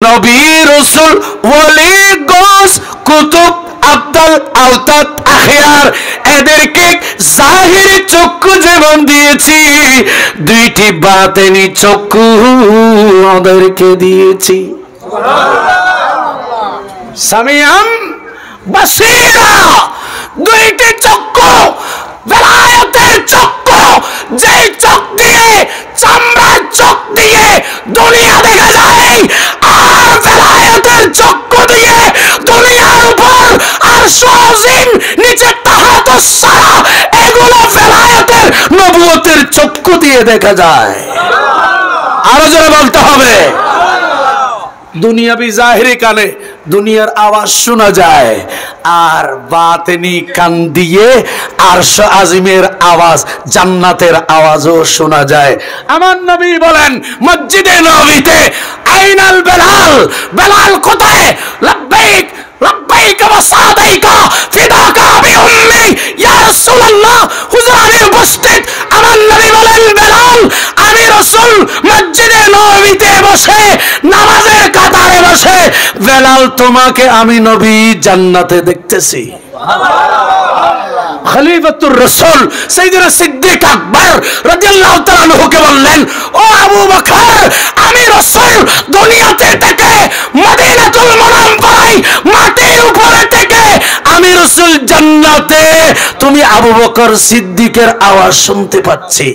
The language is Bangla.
নবী রাসূল ওলি গৌস কুতুব আব্দাল আওতাদ আখিয়ার এদেরকে জাহিরি চক্ষু যেমন দিয়েছি, দুইটি বাতিনি চক্ষু ওদেরকে দিয়েছি। সামিয়াম বাসীরা, দুইটি চক্ষু, বেলায়েতের চক্ষু, যেই চোখ দিয়ে চামড়ার চোখ দিয়ে দুনিয়া দেখা যায়, আর বেলায়েতের চক্ষু দিয়ে দুনিয়ার উপর আরশ আজিম, নিচে তাহাতুস সারা, এগুলো বেলায়েতের নবুয়তের চক্ষু দিয়ে দেখা যায়। আরো জোরে বলতে হবে। দুনিয়াবি জাহিরি কানে দুনিয়ার আওয়াজ শোনা যায়, আর বাতিনি কান দিয়ে আরশ আজিমের আওয়াজ, জান্নাতের আওয়াজও শোনা যায়। আমার নবী বলেন মসজিদে নববীতে, আইনাল বেলাল, বেলাল কোথায়? লাব্বাইক লাব্বাইক ওয়া সাদাইকা ফিদাকা বিউম্মি ইয়া রাসূলুল্লাহ, হুজুরে উপস্থিত। আমার নবী বলেন বেলাল, আমি রাসূল মসজিদে নববীতে বসে নামাজের কাতারে বসে, বেলাল তোমাকে আমি নবী জান্নাতে দেখতেছি। খলিফাতুর রাসূল সাইয়েদনা সিদ্দিক আকবর রাদিয়াল্লাহু তাআলা আনহুকে বললেন, ও আবু বকর, আমি রাসূল দুনিয়াতে থেকে মদিনাতুল মুনাওয়ারায় মাটির উপরে থেকে আমি রাসূল জান্নাতে, তুমি আবু বকর সিদ্দিকের আওয়াজ শুনতে পাচ্ছি।